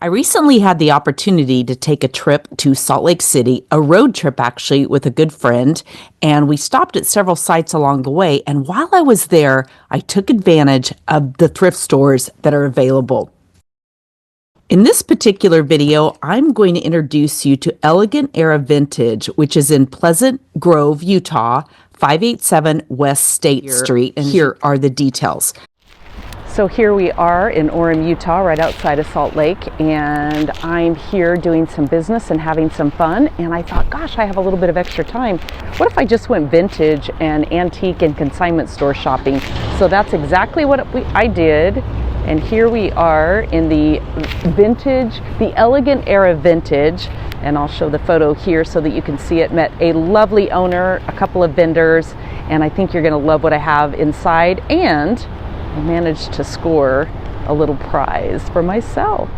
I recently had the opportunity to take a trip to Salt Lake City, a road trip actually, with a good friend, and we stopped at several sites along the way. And while I was there, I took advantage of the thrift stores that are available. In this particular video, I'm going to introduce you to ElegantEra Vintage, which is in Pleasant Grove, Utah, 587 West State Street, and here are the details. So here we are in Orem, Utah, right outside of Salt Lake, and I'm here doing some business and having some fun, and I thought, gosh, I have a little bit of extra time. What if I just went vintage and antique and consignment store shopping? So that's exactly what I did, and here we are in the ElegantEra Vintage, and I'll show the photo here so that you can see it. Met a lovely owner, a couple of vendors, and I think you're going to love what I have inside, and I managed to score a little prize for myself.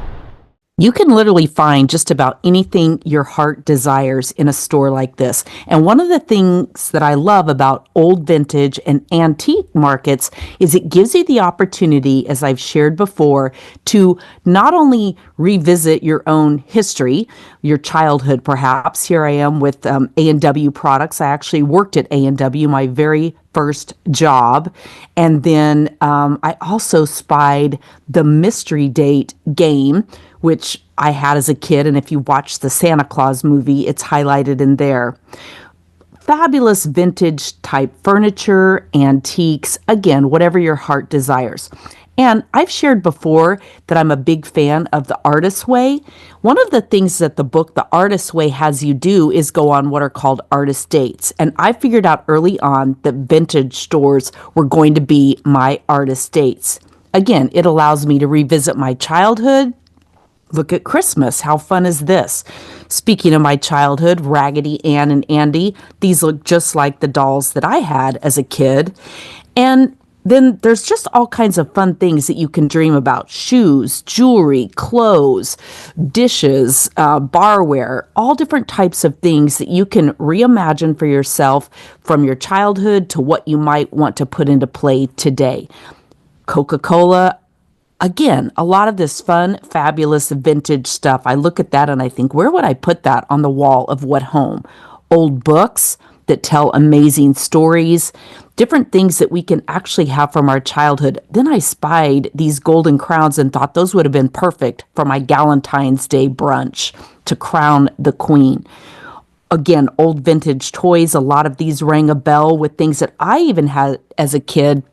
You can literally find just about anything your heart desires in a store like this. And one of the things that I love about old vintage and antique markets is it gives you the opportunity, as I've shared before, to not only revisit your own history, your childhood perhaps. Here I am with A&W products. I actually worked at A&W, my very first job. And then I also spied the mystery date game, which I had as a kid. And if you watch the Santa Claus movie, it's highlighted in there. Fabulous vintage type furniture, antiques, again, whatever your heart desires. And I've shared before that I'm a big fan of The Artist's Way. One of the things that the book, The Artist's Way, has you do is go on what are called artist dates. And I figured out early on that vintage stores were going to be my artist dates. Again, it allows me to revisit my childhood. Look at Christmas. How fun is this? Speaking of my childhood, Raggedy Ann and Andy, these look just like the dolls that I had as a kid. And then there's just all kinds of fun things that you can dream about. Shoes, jewelry, clothes, dishes, barware, all different types of things that you can reimagine for yourself from your childhood to what you might want to put into play today. Coca-Cola, again, a lot of this fun, fabulous vintage stuff. I look at that and I think, where would I put that on the wall of what home? Old books that tell amazing stories, different things that we can actually have from our childhood. Then I spied these golden crowns and thought those would have been perfect for my Galentine's Day brunch to crown the queen. Again, old vintage toys. A lot of these rang a bell with things that I even had as a kid.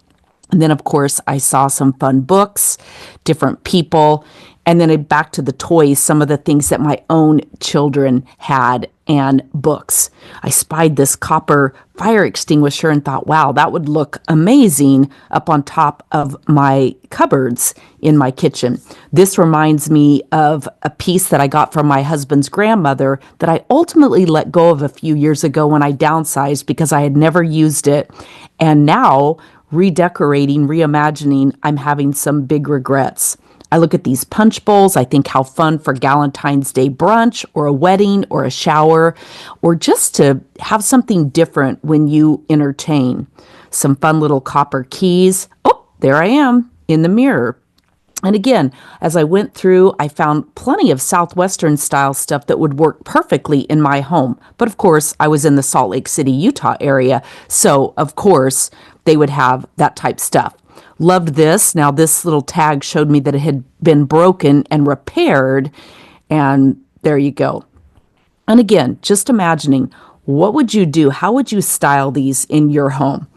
And then, of course, I saw some fun books, different people, and then back to the toys, some of the things that my own children had, and books. I spied this copper fire extinguisher and thought, wow, that would look amazing up on top of my cupboards in my kitchen. This reminds me of a piece that I got from my husband's grandmother that I ultimately let go of a few years ago when I downsized because I had never used it. And now, redecorating, reimagining, I'm having some big regrets. I look at these punch bowls. I think how fun for Galentine's Day brunch or a wedding or a shower, or just to have something different when you entertain. Some fun little copper keys. Oh, there I am in the mirror. And again, as I went through, I found plenty of Southwestern style stuff that would work perfectly in my home. But of course, I was in the Salt Lake City, Utah area. So of course, they would have that type stuff. Loved this. Now this little tag showed me that it had been broken and repaired. And there you go. And again, just imagining, what would you do? How would you style these in your home?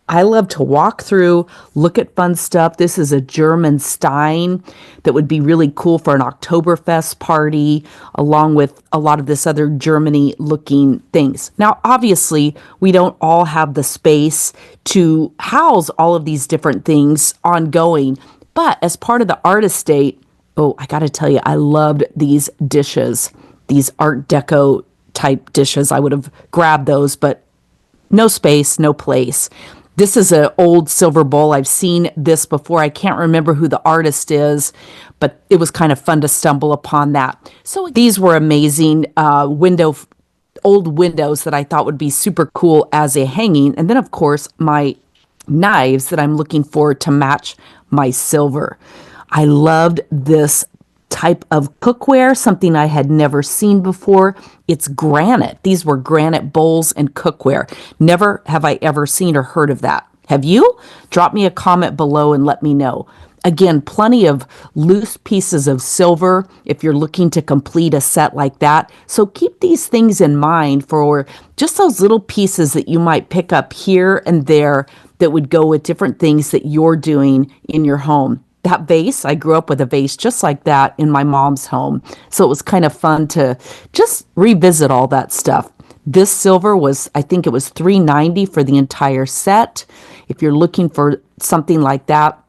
I love to walk through, look at fun stuff. This is a German Stein that would be really cool for an Oktoberfest party, along with a lot of this other Germany-looking things. Now, obviously, we don't all have the space to house all of these different things ongoing, but as part of the artist estate, oh, I got to tell you, I loved these dishes, these Art Deco type dishes. I would have grabbed those, but no space, no place. This is an old silver bowl. I've seen this before. I can't remember who the artist is, but it was kind of fun to stumble upon that. So these were amazing old windows that I thought would be super cool as a hanging. And then, of course, my knives that I'm looking for to match my silver. I loved this type of cookware, something I had never seen before. It's granite. These were granite bowls and cookware. Never have I ever seen or heard of that. Have you? Drop me a comment below and let me know. Again, plenty of loose pieces of silver if you're looking to complete a set like that. So keep these things in mind for just those little pieces that you might pick up here and there that would go with different things that you're doing in your home. That vase, I grew up with a vase just like that in my mom's home. So it was kind of fun to just revisit all that stuff. This silver was, I think it was $3.90 for the entire set. If you're looking for something like that.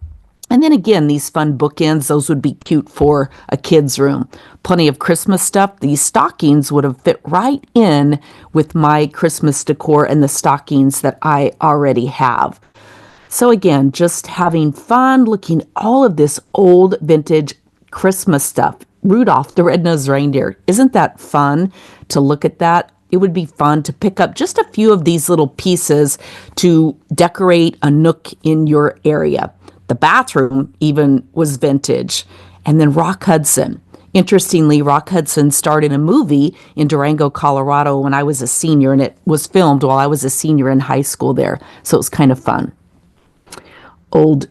And then again, these fun bookends, those would be cute for a kid's room. Plenty of Christmas stuff. These stockings would have fit right in with my Christmas decor and the stockings that I already have. So again, just having fun looking all of this old vintage Christmas stuff. Rudolph the Red-Nosed Reindeer. Isn't that fun to look at that? It would be fun to pick up just a few of these little pieces to decorate a nook in your area. The bathroom even was vintage. And then Rock Hudson. Interestingly, Rock Hudson starred in a movie in Durango, Colorado when I was a senior, and it was filmed while I was a senior in high school there. So it was kind of fun. Old,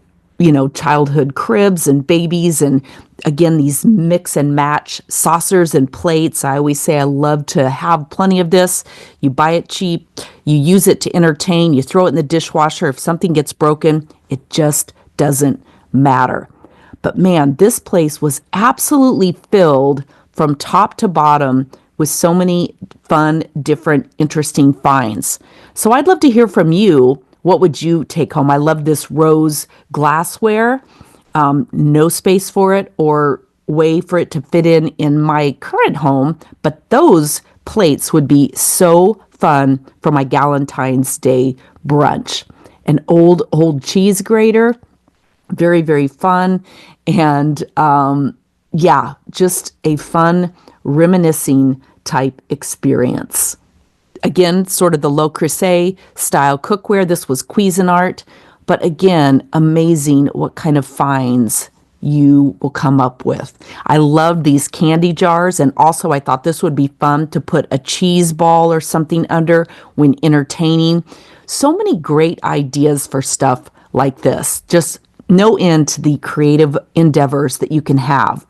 childhood cribs and babies, and again, these mix and match saucers and plates. I always say I love to have plenty of this. You buy it cheap, you use it to entertain, you throw it in the dishwasher. If something gets broken, it just doesn't matter. But man, this place was absolutely filled from top to bottom with so many fun, different, interesting finds. So I'd love to hear from you. What would you take home? I love this rose glassware. No space for it or way for it to fit in my current home. But those plates would be so fun for my Galentine's Day brunch. An old cheese grater. Very, very fun. And just a fun reminiscing type experience. Again, sort of the Le Creuset style cookware. This was Cuisinart. But again, amazing what kind of finds you will come up with. I love these candy jars. And also I thought this would be fun to put a cheese ball or something under when entertaining. So many great ideas for stuff like this. Just no end to the creative endeavors that you can have.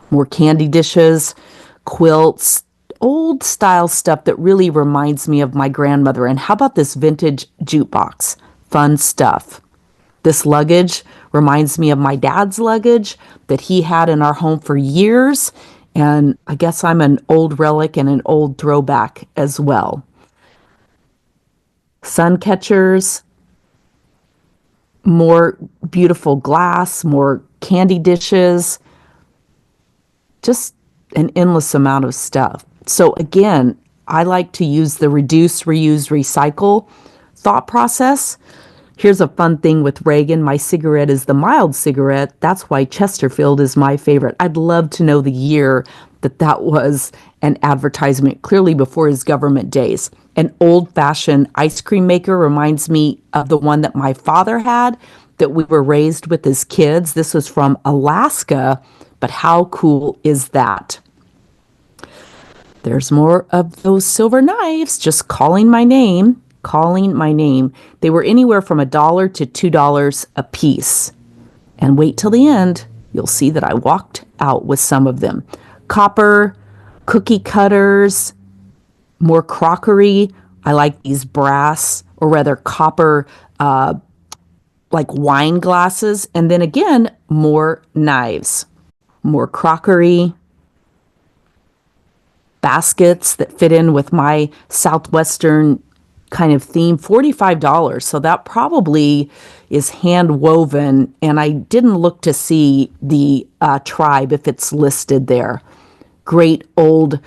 More candy dishes, quilts, old style stuff that really reminds me of my grandmother. And how about this vintage jukebox? Fun stuff. This luggage reminds me of my dad's luggage that he had in our home for years. And I guess I'm an old relic and an old throwback as well. Sun catchers, more beautiful glass, more candy dishes, just an endless amount of stuff. So again, I like to use the reduce, reuse, recycle thought process. Here's a fun thing with Reagan. My cigarette is the mild cigarette. That's why Chesterfield is my favorite. I'd love to know the year that was an advertisement, clearly before his government days. An old-fashioned ice cream maker reminds me of the one that my father had that we were raised with as kids. This was from Alaska, but how cool is that? There's more of those silver knives, just calling my name. They were anywhere from $1 to $2 a piece. And wait till the end, you'll see that I walked out with some of them. Copper, cookie cutters, more crockery. I like these brass, or rather copper, like wine glasses. And then again, more knives, more crockery, baskets that fit in with my Southwestern kind of theme, $45. So that probably is hand woven. And I didn't look to see the tribe if it's listed there. Great old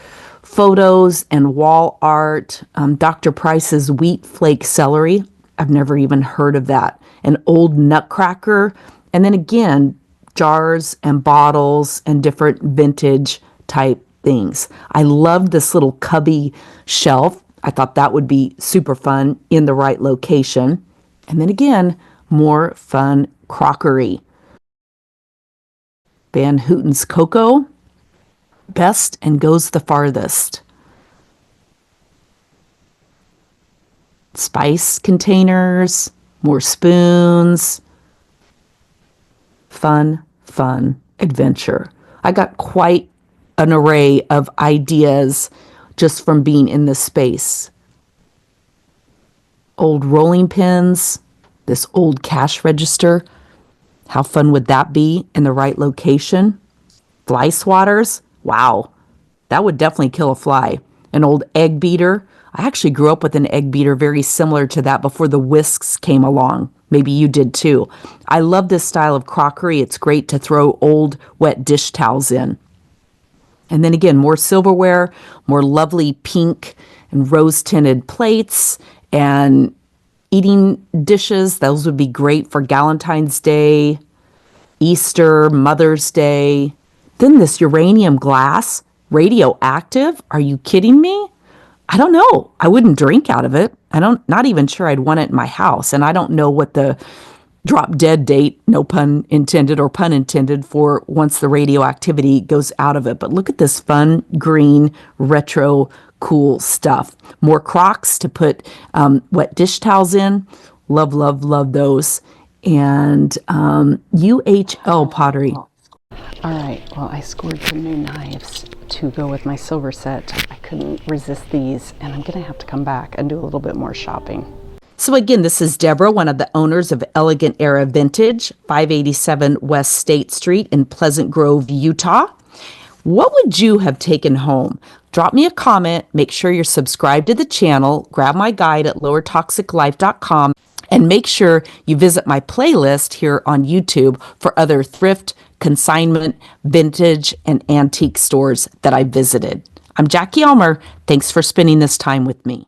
photos and wall art. Dr. Price's wheat flake celery. I've never even heard of that. An old nutcracker. And then again, jars and bottles and different vintage type things. I loved this little cubby shelf. I thought that would be super fun in the right location. And then again, more fun crockery. Van Houten's Cocoa. Best and goes the farthest. Spice containers, more spoons. Fun, fun adventure. I got quite an array of ideas just from being in this space. Old rolling pins, this old cash register. How fun would that be in the right location? Fly swatters. Wow, that would definitely kill a fly. An old egg beater. I actually grew up with an egg beater very similar to that before the whisks came along. Maybe you did too. I love this style of crockery. It's great to throw old wet dish towels in. And then again, more silverware, more lovely pink and rose tinted plates and eating dishes. Those would be great for Valentine's Day, Easter, Mother's Day. Then this uranium glass, radioactive. Are you kidding me? I don't know. I wouldn't drink out of it. Not even sure I'd want it in my house. And I don't know what the drop dead date, no pun intended or pun intended, for once the radioactivity goes out of it. But look at this fun, green, retro, cool stuff. More Crocs to put wet dish towels in. Love, love, love those. And UHL pottery. All right, well, I scored some new knives to go with my silver set. I couldn't resist these, and I'm gonna have to come back and do a little bit more shopping. So again, this is Deborah, one of the owners of ElegantEra Vintage, 587 West State Street in Pleasant Grove, Utah. What would you have taken home? Drop me a comment, make sure you're subscribed to the channel, grab my guide at lowertoxiclife.com, and make sure you visit my playlist here on YouTube for other thrift, consignment, vintage, and antique stores that I visited. I'm Jackie Elmer. Thanks for spending this time with me.